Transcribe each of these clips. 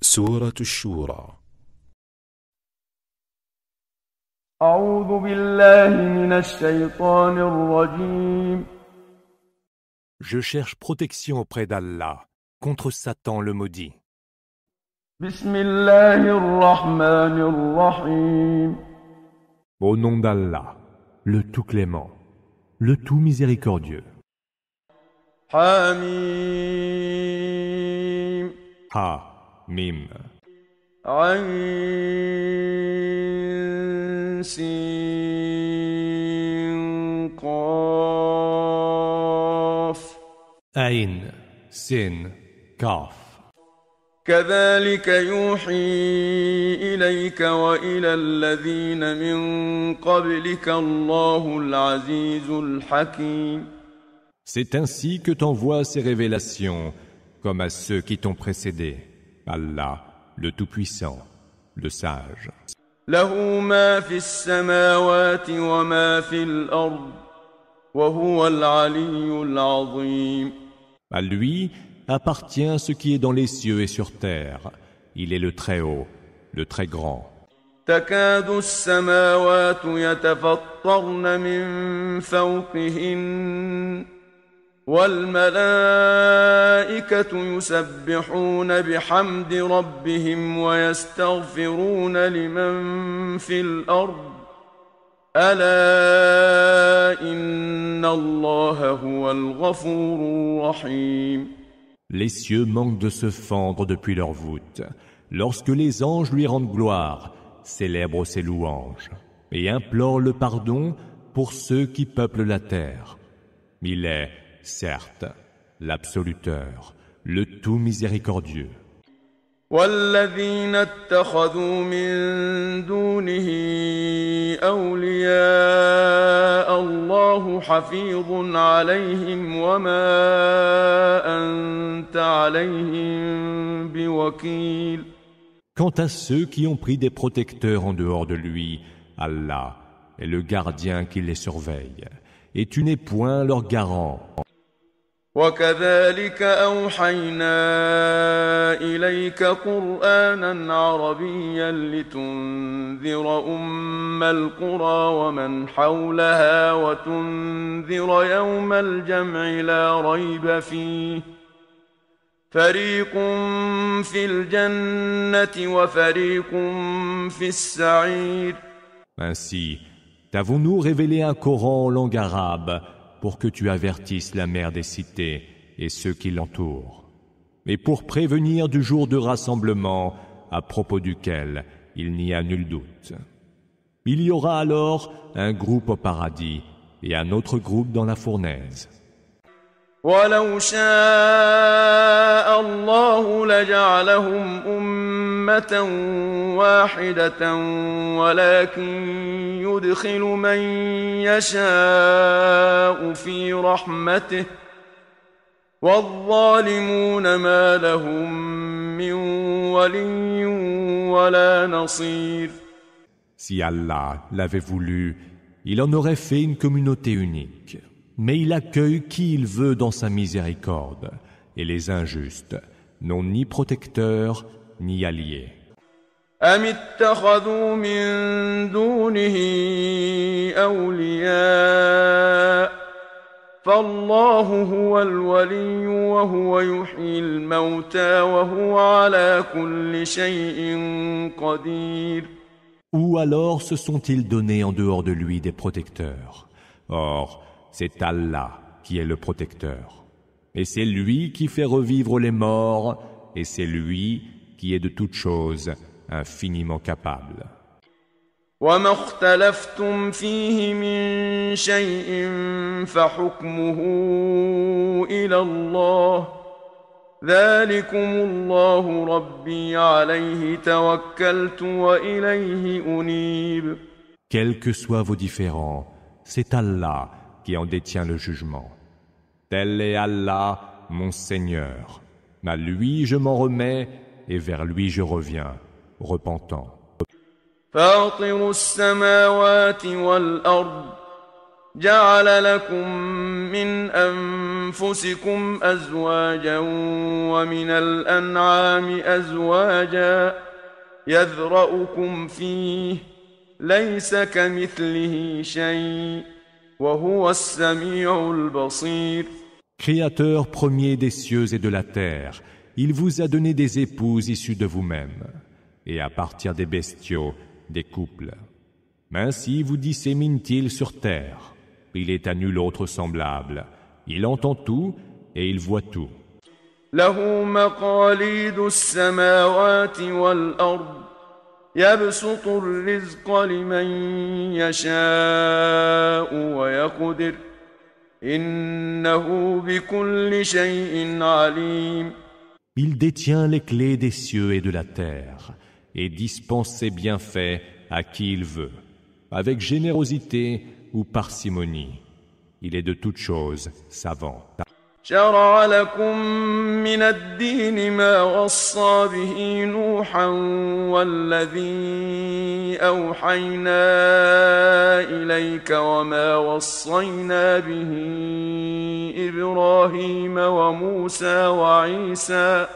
سورة الشورى. أعوذ بالله من الشيطان الرجيم. Je cherche protection auprès d'Allah contre Satan le maudit. بسم الله الرحمن الرحيم. Au nom d'Allah, le tout clément, le tout miséricordieux. حميم. Ha, Mim. عين سين قاف. Ain, Sin, Kaf. كذلك يوحي إليك وإلى الذين من قبلك الله العزيز الحكيم. C'est ainsi que t'envoie ces révélations, comme à ceux qui t'ont précédé. Allah, le Tout-Puissant, le Sage. له ما في السماوات وما في الأرض وهو العلي العظيم. À lui appartient ce qui est dans les cieux et sur terre. Il est le Très-Haut, le Très-Grand. تكاد السماوات يتفطرن من فوقهن والملائكة يسبحون بحمد ربهم ويستغفرون لمن في الأرض ألا إن الله هو الغفور الرحيم. Les cieux manquent de se fendre depuis leur voûte, lorsque les anges lui rendent gloire, célèbrent ses louanges, et implorent le pardon pour ceux qui peuplent la terre. Il est, certes, l'absoluteur, le tout miséricordieux. والذين اتخذوا من دونه أولياء الله حفيظ عليهم وما أنت عليهم بوكيل. Quant à ceux qui ont pris des protecteurs en dehors de lui, Allah est le gardien qui les surveille, et tu n'es point leur garant. وكذلك أوحينا إليك قرآنا عربيا لتنذر أم القرى ومن حولها وتنذر يوم الجمع لا ريب فيه فريق في الجنة وفريق في السعير. Ainsi, t'avons-nous révélé un Coran en langue arabe pour que tu avertisses la mère des cités et ceux qui l'entourent, et pour prévenir du jour de rassemblement à propos duquel il n'y a nul doute. Il y aura alors un groupe au paradis et un autre groupe dans la fournaise. ولو شاء الله لجعلهم أمة واحدة ولكن يدخل من يشاء في رحمته والظالمون ما لهم من ولي ولا نصير. Si Allah l'avait voulu, il en aurait fait une communauté unique. Mais il accueille qui il veut dans sa miséricorde, et les injustes n'ont ni protecteur ni allié. أم اتخذوا من دونه أولياء فالله هو الولي وهو يحيي الموتى وهو على كل شيء قدير. Ou alors se sont-ils donnés en dehors de lui des protecteurs? Or, c'est Allah qui est le protecteur. Et c'est lui qui fait revivre les morts, et c'est lui qui est de toutes choses infiniment capable. وما اختلفتم فيه من شيء فحكمه إلى الله ذلكم الله ربي عليه توكلت وإليه أنيب. Quels que soient vos différends, c'est Allah qui en détient le jugement. Tel est Allah, mon Seigneur. À lui je m'en remets et vers lui je reviens, repentant. فاطر السماوات والأرض جعل لكم من أنفسكم أزواجا ومن الأنعام أزواجا يذرأكم فيه ليس كمثله شيء وهو السميع البصير. Créateur premier des cieux et de la terre, il vous a donné des épouses issues de vous-même, et à partir des bestiaux, des couples. Ainsi vous dissémine-t-il sur terre. Il est à nul autre semblable. Il entend tout et il voit tout. له مقاليد السماوات والأرض يبسط الرزق لمن يشاء ويقدر إنه بكل شيء عليم. Il détient les clés des cieux et de la terre et dispense ses bienfaits à qui il veut, avec générosité ou parcimonie. Il est de toutes choses savant. شرع لكم من الدين ما وصى به نوحا والذي أوحينا إليك وما وصينا به إبراهيم وموسى وعيسى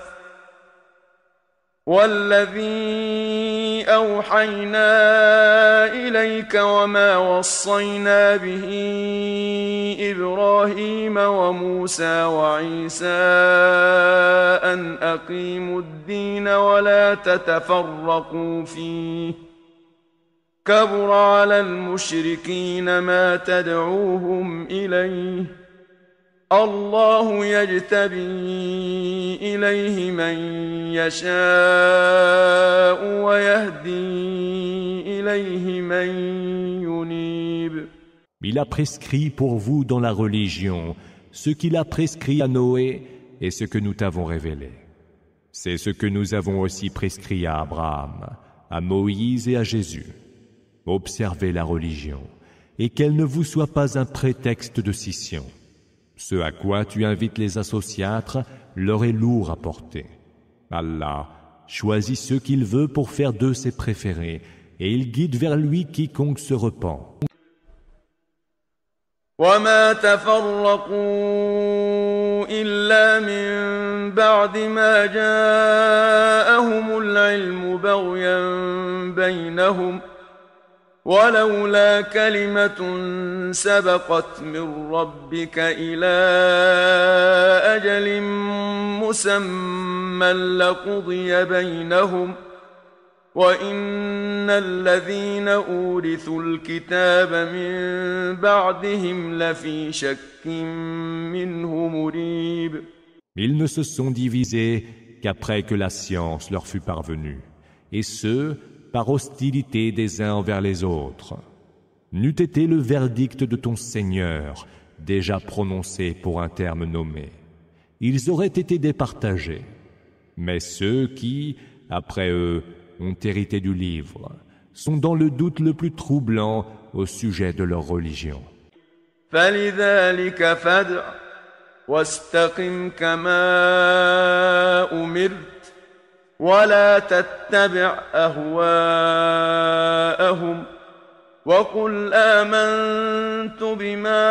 والذي أوحينا إليك وما وصينا به إبراهيم وموسى وعيسى أن أقيموا الدين ولا تتفرقوا فيه كبر على المشركين ما تدعوهم إليه الله يجتبي إليه من يشاء ويهدي إليه من ينيب. Il a prescrit pour vous dans la religion ce qu'il a prescrit à Noé et ce que nous t'avons révélé. C'est ce que nous avons aussi prescrit à Abraham, à Moïse et à Jésus. Observez la religion et qu'elle ne vous soit pas un prétexte de scission. Ce à quoi tu invites les associatres leur est lourd à porter. Allah choisit ceux qu'il veut pour faire d'eux ses préférés et il guide vers lui quiconque se repent. وما تفرقوا إلا من بعد ما جاءهم العلم بغيا بينهم ولولا كلمة سبقت من ربك إلى أجل مسمى لقضي بينهم وإن الذين أورثوا الكتاب من بعدهم لفي شك منه مريب. Ils ne se sont divisés qu'après que la science leur fut parvenue, et ce, par hostilité des uns envers les autres. N'eût été le verdict de ton Seigneur déjà prononcé pour un terme nommé, ils auraient été départagés. Mais ceux qui, après eux, ont hérité du livre, sont dans le doute le plus troublant au sujet de leur religion. فلذلك فادع واستقم كما أمرت ولا تتبع أهواءهم وقل آمنت بما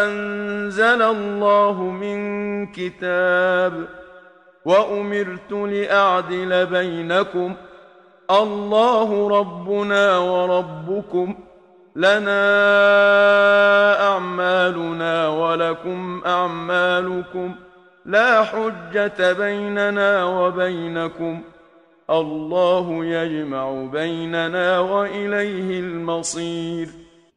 أنزل الله من كتاب وأمرت لأعدل بينكم الله ربنا وربكم لنا أعمالنا ولكم أعمالكم لا حجة بيننا وبينكم الله يجمع بيننا وإليه المصير.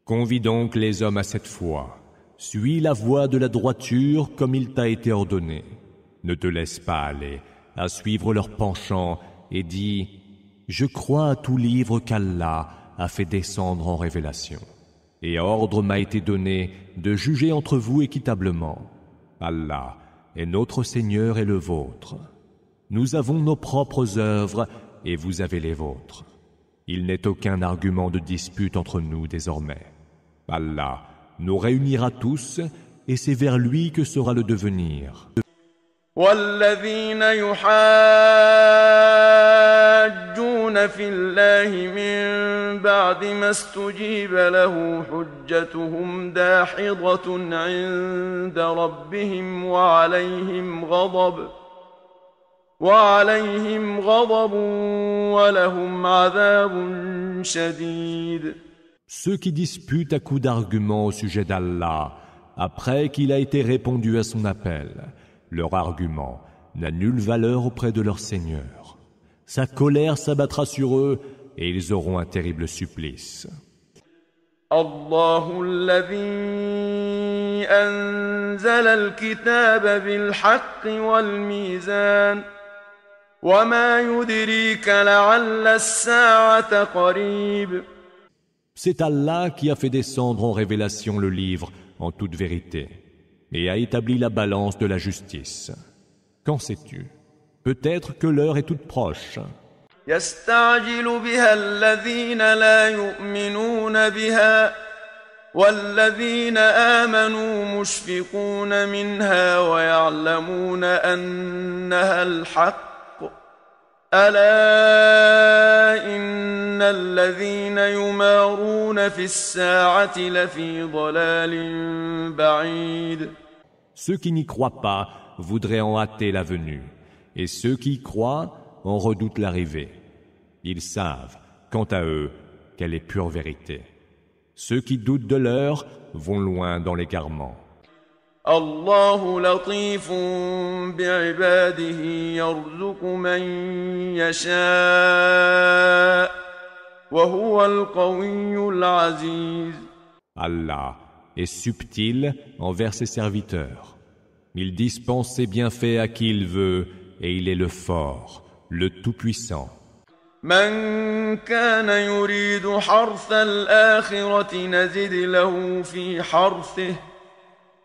Convie donc les hommes à cette foi. Suis la voie de la droiture comme il t'a été ordonné. Ne te laisse pas aller à suivre leurs penchants et dis « Je crois à tout livre qu'Allah a fait descendre en révélation. Et ordre m'a été donné de juger entre vous équitablement. Allah est notre Seigneur et le vôtre. Nous avons nos propres œuvres et vous avez les vôtres. Il n'est aucun argument de dispute entre nous désormais. Allah nous réunira tous et c'est vers lui que sera le devenir. والذين يحاجون في الله من بعد ما استجيب له حجتهم داحضة عند ربهم وعليهم غضب ولهم عذاب شديد. Ceux qui disputent à coups d'arguments au sujet d'Allah, après qu'il a été répondu à son appel, leur argument n'a nulle valeur auprès de leur Seigneur. Sa colère s'abattra sur eux et ils auront un terrible supplice. الله الذي أنزل الكتاب بالحق والميزان وما يدريك لعل الساعة قريب. C'est Allah qui a fait descendre en révélation le livre en toute vérité et a établi la balance de la justice. Qu'en sais-tu? Peut-être que l'heure est toute proche. يستعجل بها الذين لا يؤمنون بها والذين آمنوا مشفقون منها ويعلمون أنها الحق ألا إن الذين يمارون في الساعة لفي ضلال بعيد. Ceux qui n'y croient pas voudraient en hâter la venue, et ceux qui y croient en redoutent l'arrivée. Ils savent, quant à eux, qu'elle est pure vérité. Ceux qui doutent de l'heure vont loin dans l'égarement. الله لطيف بعباده يرزق من يشاء وهو القوي العزيز. Allah est subtil envers ses serviteurs. Il dispense ses bienfaits à qui il veut et il est le fort, le tout-puissant. من كان يريد حرث الآخرة نزد له في حرثه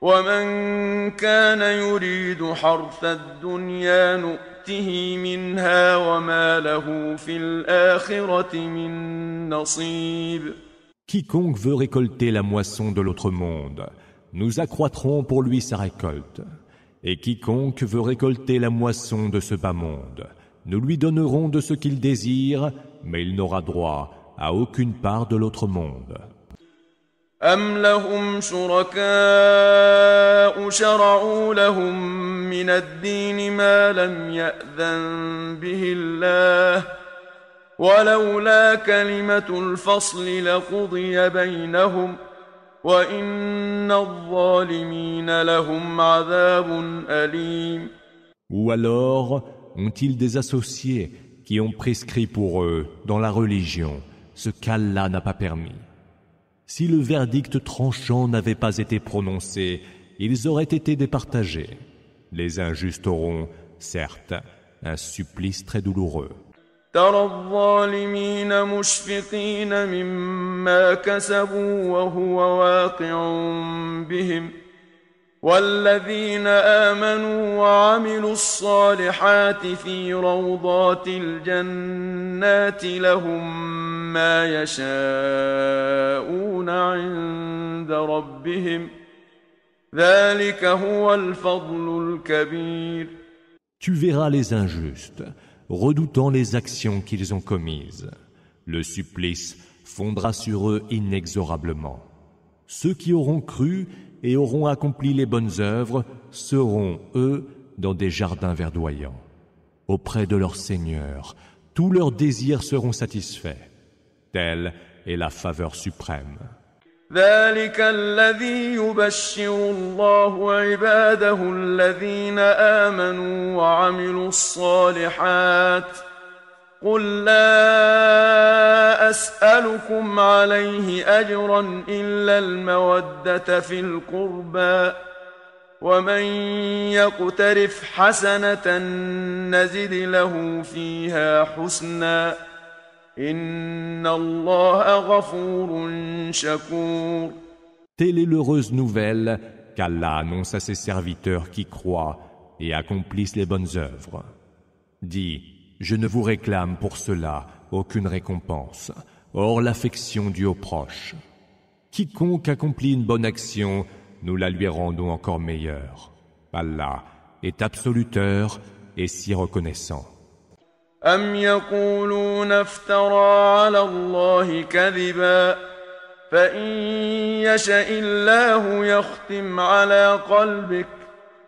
ومن كان يريد حرث الدنيا نؤته منها وما له في الآخرة من نصيب. Quiconque veut récolter la moisson de l'autre monde, nous accroîtrons pour lui sa récolte. Et quiconque veut récolter la moisson de ce bas monde, nous lui donnerons de ce qu'il désire, mais il n'aura droit à aucune part de l'autre monde. أم لهم شركاء شرعوا لهم من الدين ما لم يأذن به الله ولولا كلمة الفصل لقضي بينهم وإن الظالمين لهم عذاب أليم. Ou alors ont-ils des associés qui ont prescrit pour eux dans la religion ce qu'Allah n'a pas permis? Si le verdict tranchant n'avait pas été prononcé, ils auraient été départagés. Les injustes auront, certes, un supplice très douloureux. ترى الظالمين مشفقين مما كسبوا وهو واقع بهم والذين آمنوا وعملوا الصالحات في روضات الجنات لهم ما يشاءون عند ربهم ذلك هو الفضل الكبير. Tu verras les injustes, redoutant les actions qu'ils ont commises. Le supplice fondra sur eux inexorablement. Ceux qui auront cru et auront accompli les bonnes œuvres seront, eux, dans des jardins verdoyants. Auprès de leur Seigneur, tous leurs désirs seront satisfaits. Telle est la faveur suprême. ذلك الذي يبشر الله عباده الذين آمنوا وعملوا الصالحات قل لا أسألكم عليه أجرا إلا المودة في القربى ومن يقترف حسنة نزد له فيها حسنا إن الله غفور شكور. Telle est l'heureuse nouvelle qu'Allah annonce à ses serviteurs qui croient et accomplissent les bonnes œuvres. Dis, je ne vous réclame pour cela aucune récompense, hors l'affection due aux proches. Quiconque accomplit une bonne action, nous la lui rendons encore meilleure. Allah est absoluteur et si reconnaissant. أم يقولون افترى على الله كذبا فإن يشأ الله يختم على قلبك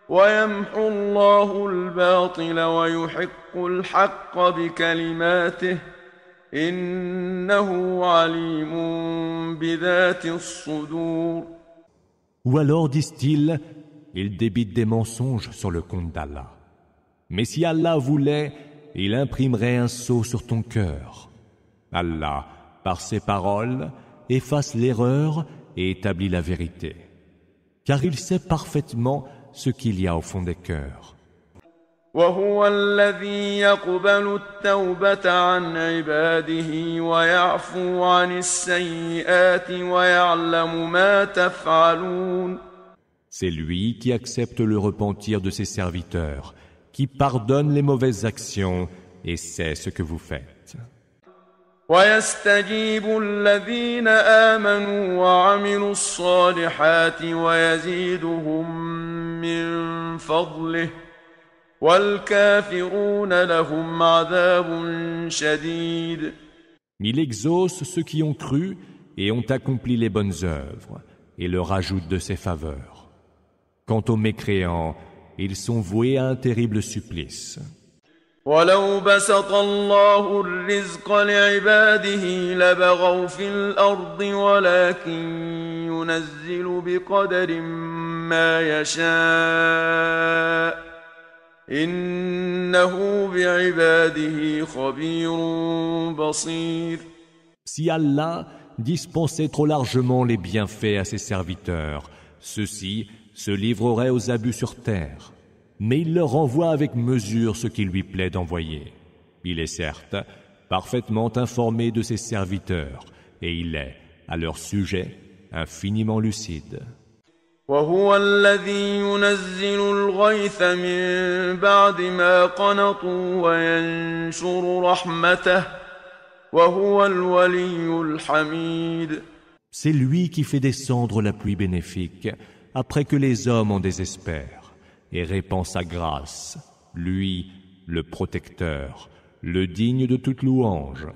ويمحو الله الباطل ويحق الحق بكلماته إنه عليم بذات الصدور. Ou alors disent-ils, ils débitent des mensonges sur le compte d'Allah. Mais si Allah voulait, il imprimerait un sceau sur ton cœur. Allah, par ses paroles, efface l'erreur et établit la vérité. Car il sait parfaitement ce qu'il y a au fond des cœurs. وهو الذي يقبل التوبة عن عباده ويعفو عن السيئات ويعلم ما تفعلون. C'est lui qui accepte le repentir de ses serviteurs, qui pardonne les mauvaises actions et sait ce que vous faites. ويستجيب الذين آمنوا وعملوا الصالحات ويزيدهم من فضله والكافرون لهم عذاب شديد. Il exauce ceux qui ont cru et ont accompli les bonnes œuvres et leur ajoute de ses faveurs. Quant aux mécréants, ils sont voués à un terrible supplice. ولو بسط الله الرزق لعباده لبغوا في الأرض ولكن ينزل بقدر ما يشاء إنه بعباده خبير بصير. Si Allah dispensait trop largement les bienfaits à ses serviteurs, ceux-ci se livreraient aux abus sur terre. Mais il leur envoie avec mesure ce qui lui plaît d'envoyer. Il est certes parfaitement informé de ses serviteurs, et il est, à leur sujet, infiniment lucide. وهو الذي ينزل الغيث من بعد ما قنطوا وينشر رحمته وهو الولي الحميد. C'est lui qui fait descendre la pluie bénéfique après que les hommes en désespèrent et répand sa grâce, lui, le protecteur, le digne de toute louange.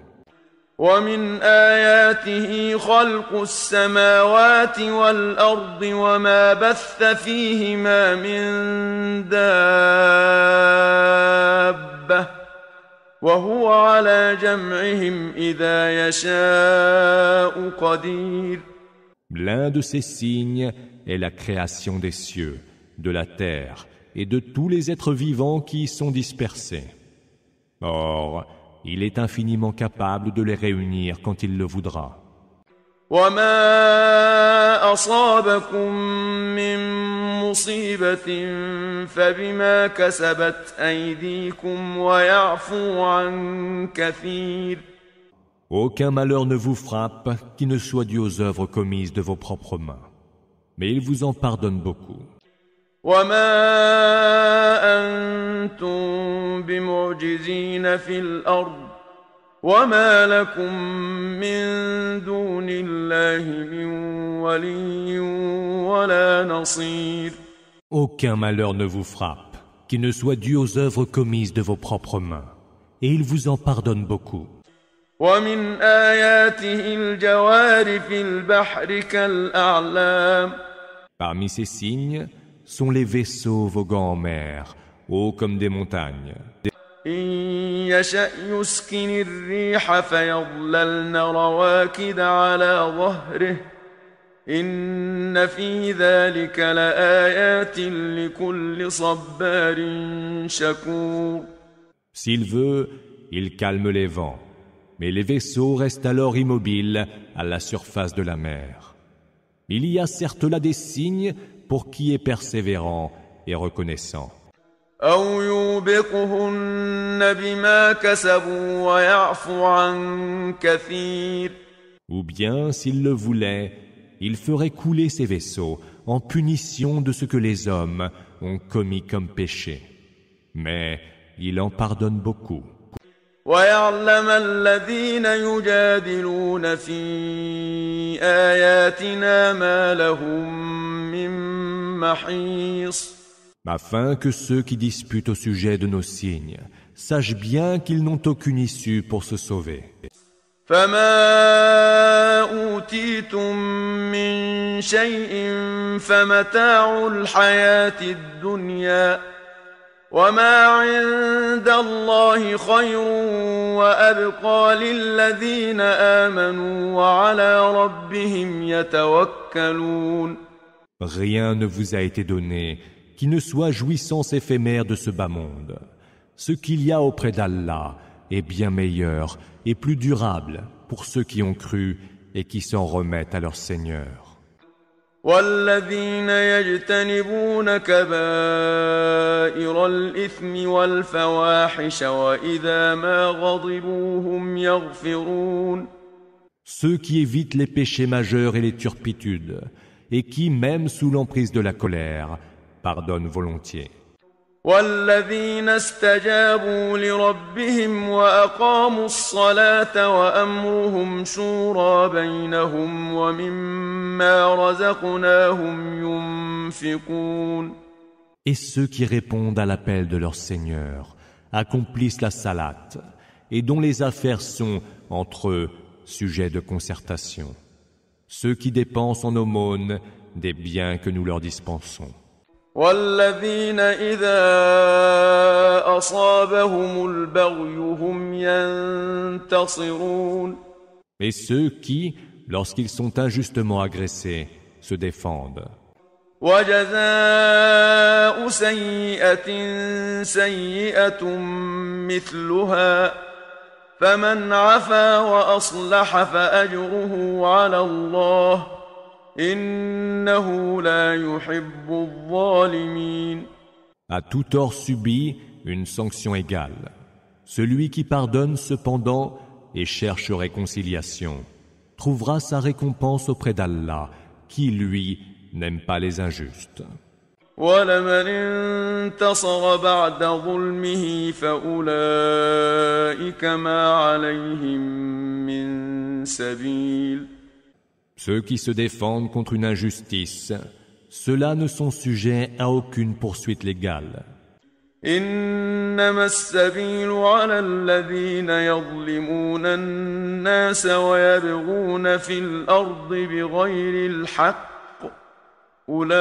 ومن آياته خلق السماوات والأرض وما بث فيهما من دابة وهو على جمعهم إذا يشاء قدير. L'un de ces signes est la création des cieux, de la terre et de tous les êtres vivants qui y sont dispersés. Or, il est infiniment capable de les réunir quand il le voudra. وما أصابكم من مصيبة فبما كسبت أيديكم ويعفو عن كثير. Aucun malheur ne vous frappe qui ne soit dû aux œuvres commises de vos propres mains. Mais il vous en pardonne beaucoup. وما أنتم بمعجزين في الأرض وما لكم من دون الله من ولي ولا نصير. Aucun malheur ne vous frappe qui ne soit dû aux œuvres commises de vos propres mains. Et il vous en pardonne beaucoup. ومن آياته الجوار في البحر كالأعلام. Parmi ces signes sont les vaisseaux voguant en mer, hauts comme des montagnes. إن يشأ يسكن الريح فيظللن رواكد على ظهره إن في ذلك لآيات لكل صبار شكور. S'il veut, il calme les vents, mais les vaisseaux restent alors immobiles à la surface de la mer. Il y a certes là des signes pour qui est persévérant et reconnaissant. أو يوبقهن بما كسبوا ويعفو عن كثير. Ou bien, s'il le voulait, il ferait couler ces vaisseaux en punition de ce que les hommes ont commis comme péché. Mais il en pardonne beaucoup. ويعلم الذين يجادلون في آياتنا ما لهم من محيص. afin que ceux qui disputent au sujet de nos signes sachent bien qu'ils n'ont aucune issue pour se sauver. فما أوتيتم من شيء فمتاع الحياة الدنيا وما عند الله خير وأبقى للذين آمنوا وعلى ربهم يتوكلون. Rien ne vous a été donné qui ne soit jouissance éphémère de ce bas monde. Ce qu'il y a auprès d'Allah est bien meilleur et plus durable pour ceux qui ont cru et qui s'en remettent à leur Seigneur. والذين يجتنبون كبائر الإثم والفواحش وإذا ما غضبوا هم يغفرون. Ceux qui évitent les péchés majeurs et les turpitudes et qui, même sous l'emprise de la colère, pardonnent volontiers. والذين استجابوا لربهم وأقاموا الصلاة وأمرهم شورى بينهم ومما رزقناهم ينفقون. Et ceux qui répondent à l'appel de leur Seigneur, accomplissent la salate, et dont les affaires sont, entre eux, sujets de concertation. Ceux qui dépensent en aumône des biens que nous leur dispensons. والذين إذا أصابهم البغي هم ينتصرون. Et ceux qui, lorsqu'ils sont injustement agressés, se défendent. وجزاء سيئة سيئة مثلها فمن عفا وأصلح فأجره على الله إنه لا يحب الظالمين. À tout tort subi, une sanction égale. Celui qui pardonne cependant et cherche réconciliation trouvera sa récompense auprès d'Allah, qui, lui, n'aime pas les injustes. ولمن انتصر بعد ظلمه فأولئك ما عليهم من سبيل. Ceux qui se défendent contre une injustice, ceux-là ne sont sujets à aucune poursuite légale. إنما السبيل على الذين يظلمون الناس ويبغون في الأرض بغير الحق أولئك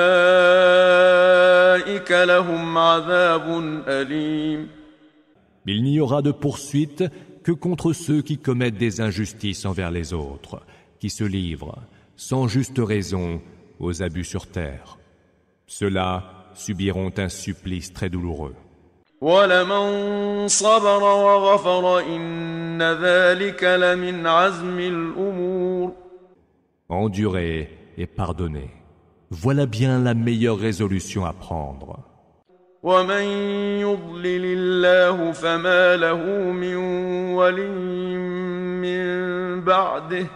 لهم عذاب أليم. Il n'y aura de poursuite que contre ceux qui commettent des injustices envers les autres, qui se livrent, sans juste raison, aux abus sur terre. Ceux-là subiront un supplice très douloureux. وَلَمَنْ صَبَرَ وَغَفَرَ إِنَّ ذَلِكَ لَمِنْ عَزْمِ الْأُمُورِ. Endurer et pardonner, voilà bien la meilleure résolution à prendre. وَمَنْ يُضْلِلِ اللَّهُ فَمَا لَهُ مِنْ وَلِيٍّ مِّنْ بَعْدِهِ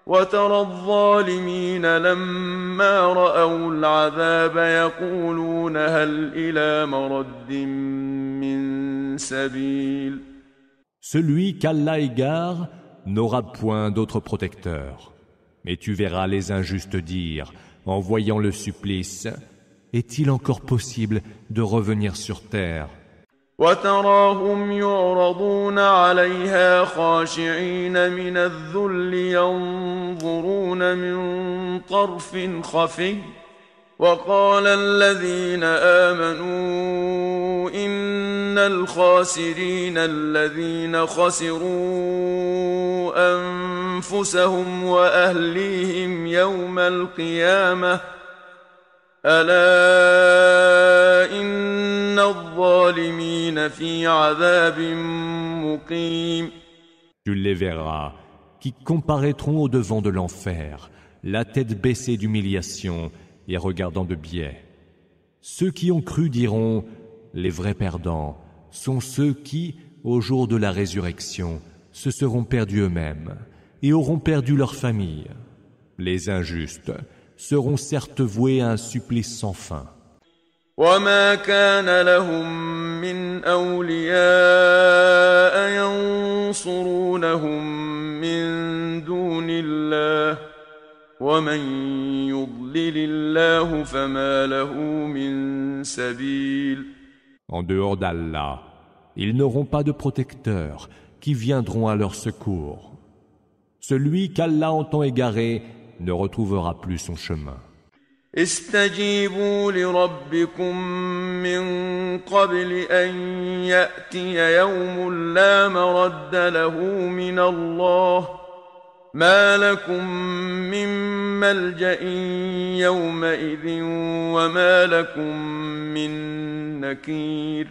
وَتَرَى الظَّالِمِينَ لَمَّا رَأَوُا الْعَذَابَ يَقُولُونَ هَلْ إِلَى مَرَدٍّ مِّن سَبِيلٍ. Celui qu'Allah égare n'aura point d'autre protecteur. Mais tu verras les injustes dire, en voyant le supplice, est-il encore possible de revenir sur terre? وتراهم يعرضون عليها خاشعين من الذل ينظرون من طرف خفي وقال الذين آمنوا إن الخاسرين الذين خسروا أنفسهم وأهليهم يوم القيامة ألا إن الظالمين في عذاب مقيم. Tu les verras, qui comparaîtront au devant de l'enfer, la tête baissée d'humiliation et regardant de biais. Ceux qui ont cru diront, les vrais perdants sont ceux qui, au jour de la résurrection, se seront perdus eux-mêmes et auront perdu leur famille. Les injustes seront certes voués à un supplice sans fin. وما كان لهم من أولياء ينصرونهم من دون الله ومن يضلل يضلل الله فما له من سبيل. En dehors d'Allah, ils n'auront pas de protecteurs qui viendront à leur secours. Celui qu'Allah entend égarer ne retrouvera plus son chemin. استجيبوا لربكم من قبل أن يأتي يوم لا مرد له من الله ما لكم من ملجأ يومئذ وما لكم من نكير.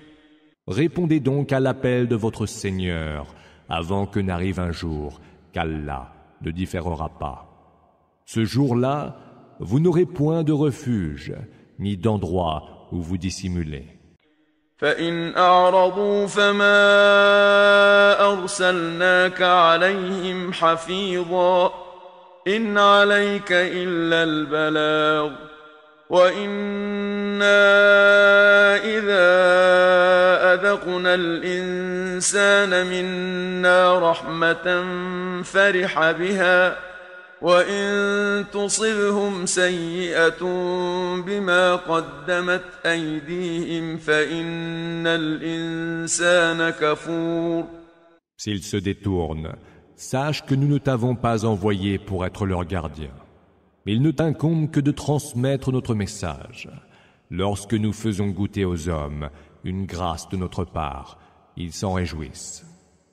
Répondez donc à l'appel de votre Seigneur avant que n'arrive un jour qu'Allah ne différera pas. Ce jour-là, vous n'aurez point de refuge, ni d'endroit où vous dissimuler. فإن أعرضوا فما أرسلناك عليهم حفيظا إن عليك إلا البلاغ وإنا إذا أذقنا الإنسان منا رحمة فرح بها وإن تصبهم سيئة بما قدمت أيديهم فإن الإنسان كفور. S'ils se détournent, sache que nous ne t'avons pas envoyé pour être leur gardien. Il ne t'incombe que de transmettre notre message. Lorsque nous faisons goûter aux hommes une grâce de notre part, ils s'en réjouissent.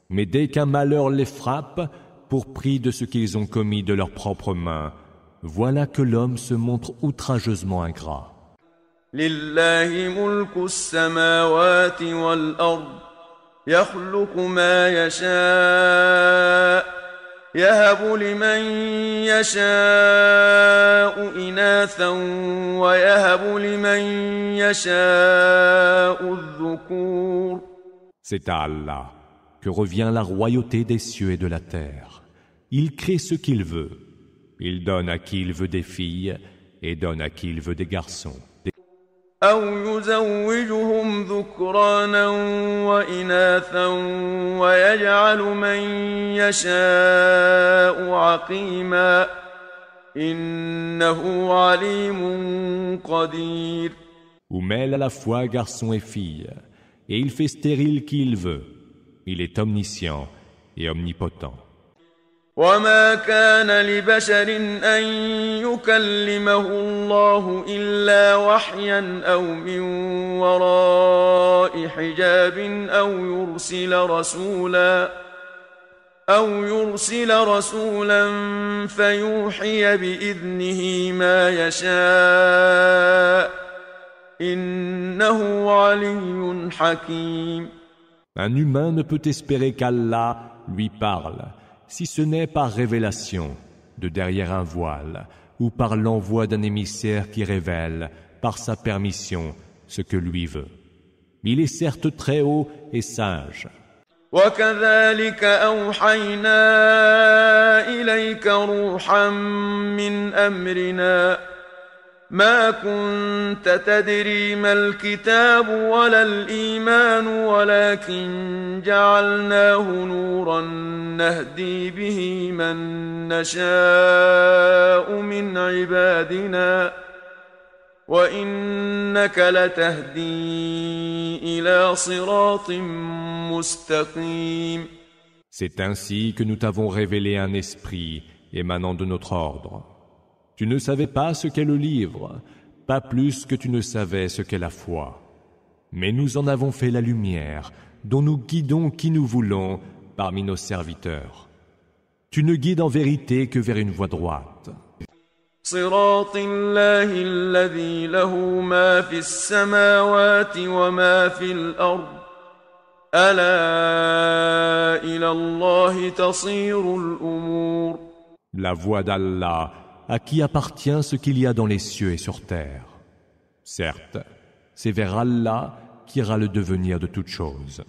Mais dès qu'un malheur les frappe, pour prix de ce qu'ils ont commis de leurs propres mains, voilà que l'homme se montre outrageusement ingrat. لله ملك السماوات والأرض يخلق ما يشاء يهب لمن يشاء إناثا ويهب لمن يشاء الذكور. C'est à Allah que revient la royauté des cieux et de la terre. Il crée ce qu'il veut. Il donne à qui il veut des filles et donne à qui il veut des garçons. أو يزوجهم ذكرانا وإناثا ويجعل من يشاء عقيما إنه عليم قدير. Ou mêle à la fois garçons et filles, et il fait stérile qui il veut. Il est omniscient et omnipotent. وما كان لبشر أن يكلمه الله إلا وحيا أو من وراء حجاب أو يرسل رسولا فيوحي بإذنه ما يشاء إنه علي حكيم. Un humain ne peut espérer qu'Allah lui parle, si ce n'est par révélation, de derrière un voile, ou par l'envoi d'un émissaire qui révèle, par sa permission, ce que lui veut. Il est certes très haut et sage. وكذلك أوحينا إليك روحا من أمرنا ما كنت تدري ما الكتاب ولا الإيمان ولكن جعلناه نورا نهدي به من نشاء من عبادنا وإنك لتهدي إلى صراط مستقيم. C'est ainsi que nous t'avons révélé un esprit émanant de notre ordre. Tu ne savais pas ce qu'est le livre, pas plus que tu ne savais ce qu'est la foi. Mais nous en avons fait la lumière, dont nous guidons qui nous voulons parmi nos serviteurs. Tu ne guides en vérité que vers une voie droite. صراط الله الذي له ما في السماوات وما في الأرض ألا إلى الله تصير الأمور. La voie d'Allah, à qui appartient ce qu'il y a dans les cieux et sur terre. Certes, c'est vers Allah qu'ira le devenir de toutes choses.